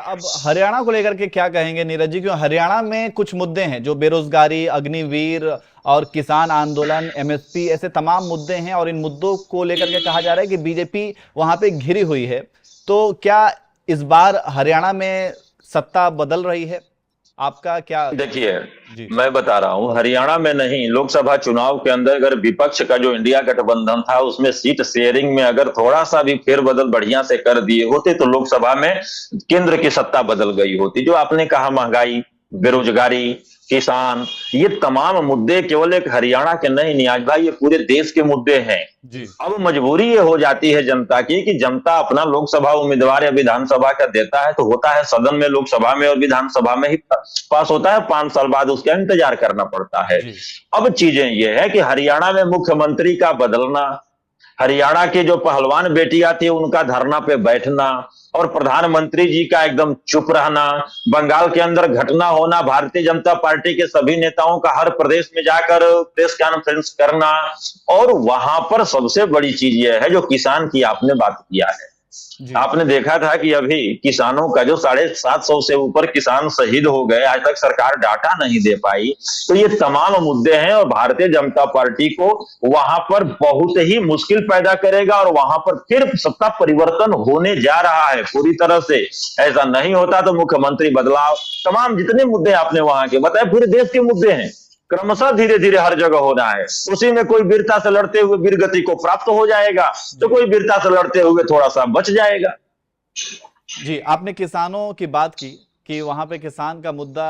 अब हरियाणा को लेकर के क्या कहेंगे नीरज जी? क्यों हरियाणा में कुछ मुद्दे हैं जो बेरोजगारी, अग्निवीर और किसान आंदोलन, एमएसपी, ऐसे तमाम मुद्दे हैं और इन मुद्दों को लेकर के कहा जा रहा है कि बीजेपी वहां पे घिरी हुई है। तो क्या इस बार हरियाणा में सत्ता बदल रही है? आपका क्या? देखिए, जी। मैं बता रहा हूं, हरियाणा में नहीं, लोकसभा चुनाव के अंदर अगर विपक्ष का जो इंडिया गठबंधन था उसमें सीट शेयरिंग में अगर थोड़ा सा भी फेरबदल बढ़िया से कर दिए होते तो लोकसभा में केंद्र की सत्ता बदल गई होती। जो आपने कहा, महंगाई, जी। बेरोजगारी, किसान, ये तमाम मुद्दे केवल एक हरियाणा के नहीं नियाज भाई, ये पूरे देश के मुद्दे हैं। जी। अब मजबूरी ये हो जाती है जनता की कि जनता अपना लोकसभा उम्मीदवार या विधानसभा का देता है तो होता है सदन में, लोकसभा में और विधानसभा में ही पास होता है, 5 साल बाद उसका इंतजार करना पड़ता है। जी। अब चीजें ये है कि हरियाणा में मुख्यमंत्री का बदलना, हरियाणा की जो पहलवान बेटियां थी उनका धरना पे बैठना और प्रधानमंत्री जी का एकदम चुप रहना, बंगाल के अंदर घटना होना, भारतीय जनता पार्टी के सभी नेताओं का हर प्रदेश में जाकर प्रेस कॉन्फ्रेंस करना, और वहां पर सबसे बड़ी चीज यह है जो किसान की आपने बात किया है। जी। आपने देखा था कि अभी किसानों का जो 750 से ऊपर किसान शहीद हो गए, आज तक सरकार डाटा नहीं दे पाई। तो ये तमाम मुद्दे हैं और भारतीय जनता पार्टी को वहां पर बहुत ही मुश्किल पैदा करेगा और वहां पर फिर सत्ता परिवर्तन होने जा रहा है पूरी तरह से। ऐसा नहीं होता तो मुख्यमंत्री बदलाव, तमाम जितने मुद्दे आपने वहां के बताए पूरे देश के मुद्दे हैं, क्रमशः धीरे धीरे हर जगह हो रहा है। उसी में कोई वीरता से लड़ते हुए वीर गति को प्राप्त हो जाएगा तो जी। कोई वीरता से लड़ते हुए थोड़ा सा बच जाएगा। जी, आपने किसानों की बात की कि वहां पे किसान का मुद्दा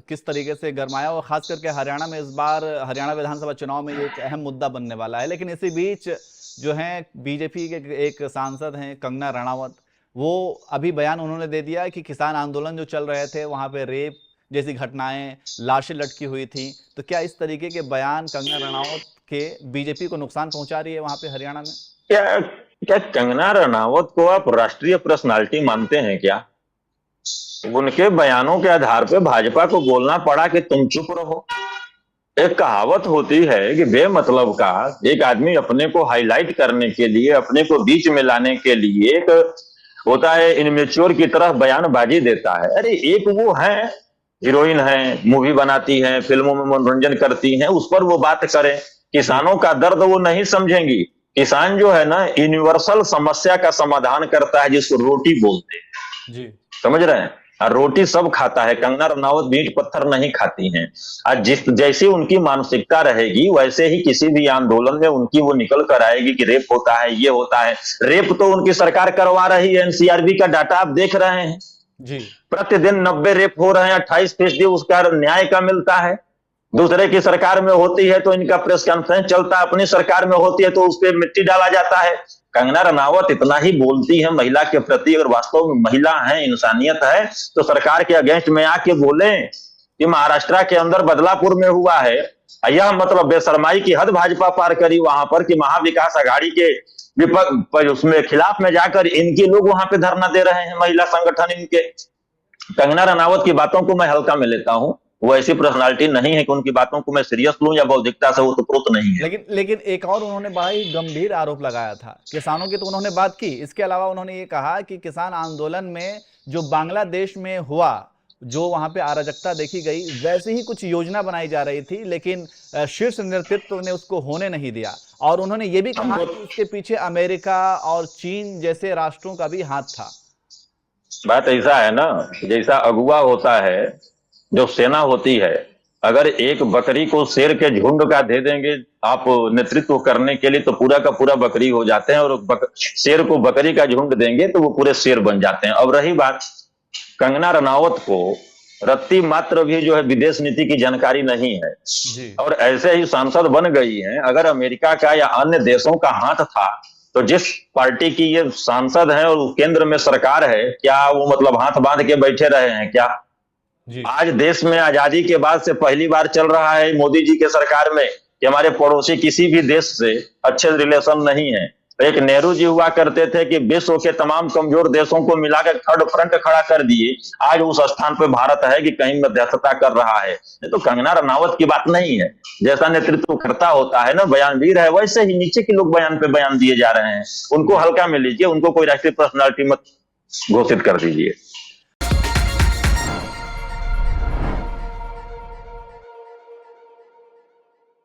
किस तरीके से गरमाया और खास करके हरियाणा में इस बार हरियाणा विधानसभा चुनाव में ये एक अहम मुद्दा बनने वाला है। लेकिन इसी बीच जो है बीजेपी के एक सांसद हैं कंगना रणावत, वो अभी बयान उन्होंने दे दिया कि किसान आंदोलन जो चल रहे थे वहां पे रेप जैसी घटनाएं, लाशें लटकी हुई थी। तो क्या इस तरीके के बयान कंगना रणावत के बीजेपी को नुकसान पहुंचा रही है वहां पे हरियाणा में? क्या क्या कंगना रनावत को आप राष्ट्रीय पर्सनालिटी मानते हैं क्या? उनके बयानों के आधार पे भाजपा को बोलना पड़ा कि तुम चुप रहो। एक कहावत होती है कि बेमतलब का एक आदमी अपने को हाईलाइट करने के लिए, अपने को बीच में लाने के लिए एक होता है इनमेच्योर की तरह बयानबाजी देता है। अरे एक वो है, हीरोइन है, मूवी बनाती है, फिल्मों में मनोरंजन करती हैं, उस पर वो बात करें। जी। किसानों का दर्द वो नहीं समझेंगी। किसान जो है ना, यूनिवर्सल समस्या का समाधान करता है जिसको रोटी बोलते हैं। जी। समझ रहे हैं? और रोटी सब खाता है, कंगना रनावत ईंट पत्थर नहीं खाती हैं। आज जिस जैसी उनकी मानसिकता रहेगी वैसे ही किसी भी आंदोलन में उनकी वो निकल कर आएगी कि रेप होता है, ये होता है। रेप तो उनकी सरकार करवा रही है, एनसीआरबी का डाटा आप देख रहे हैं। जी। प्रतिदिन 90 रेप हो रहे हैं, 28% उसका न्याय का मिलता है। दूसरे की सरकार में होती है तो इनका प्रेस कॉन्फ्रेंस चलता है, अपनी सरकार में होती है तो उस पर मिट्टी डाला जाता है। कंगना रनावत इतना ही बोलती है महिला के प्रति, अगर वास्तव में महिला है, इंसानियत है, तो सरकार के अगेंस्ट में आके बोले कि महाराष्ट्र के अंदर बदलापुर में हुआ है। यह मतलब बेशर्माई की हद भाजपा पार करी वहां पर कि महाविकास आघाड़ी के विपक्ष उसमें खिलाफ में जाकर इनके लोग वहां पे धरना दे रहे हैं, महिला संगठन इनके। कंगना रनावत की बातों को मैं हल्का में लेता हूं, वो ऐसी पर्सनालिटी नहीं है कि उनकी बातों को मैं सीरियस लूं या बौद्धिकता से वो तो प्रोत नहीं है। लेकिन एक और उन्होंने बड़ा ही गंभीर आरोप लगाया था किसानों की, तो उन्होंने बात की। इसके अलावा उन्होंने ये कहा कि किसान आंदोलन में जो बांग्लादेश में हुआ, जो वहां पे अराजकता देखी गई, वैसे ही कुछ योजना बनाई जा रही थी, लेकिन शीर्ष नेतृत्व ने उसको होने नहीं दिया। और उन्होंने ये भी कहा कि उसके पीछे अमेरिका और चीन जैसे राष्ट्रों का भी हाथ था। बात ऐसा है ना, जैसा अगुआ होता है, जो सेना होती है, अगर एक बकरी को शेर के झुंड का दे देंगे आप नेतृत्व करने के लिए तो पूरा का पूरा बकरी हो जाते हैं, और शेर को बकरी का झुंड देंगे तो वो पूरे शेर बन जाते हैं। अब रही बात, कंगना रनावत को रत्ती मात्र भी जो है विदेश नीति की जानकारी नहीं है जी। और ऐसे ही सांसद बन गई हैं। अगर अमेरिका का या अन्य देशों का हाथ था तो जिस पार्टी की ये सांसद है और केंद्र में सरकार है, क्या वो मतलब हाथ बांध के बैठे रहे हैं क्या? जी। आज देश में आजादी के बाद से पहली बार चल रहा है मोदी जी के सरकार में कि हमारे पड़ोसी किसी भी देश से अच्छे रिलेशन नहीं है। एक नेहरू जी हुआ करते थे कि विश्व के तमाम कमजोर देशों को मिलाकर थर्ड फ्रंट खड़ा कर दिए। आज उस स्थान पर भारत है कि कहीं मध्यस्थता कर रहा है। तो कंगना रनावत की बात नहीं है, जैसा नेतृत्व करता होता है ना, बयानवीर है, वैसे ही नीचे के लोग बयान पे बयान दिए जा रहे हैं। उनको हल्का में लीजिए, उनको कोई राष्ट्रीय पर्सनालिटी मत घोषित कर दीजिए।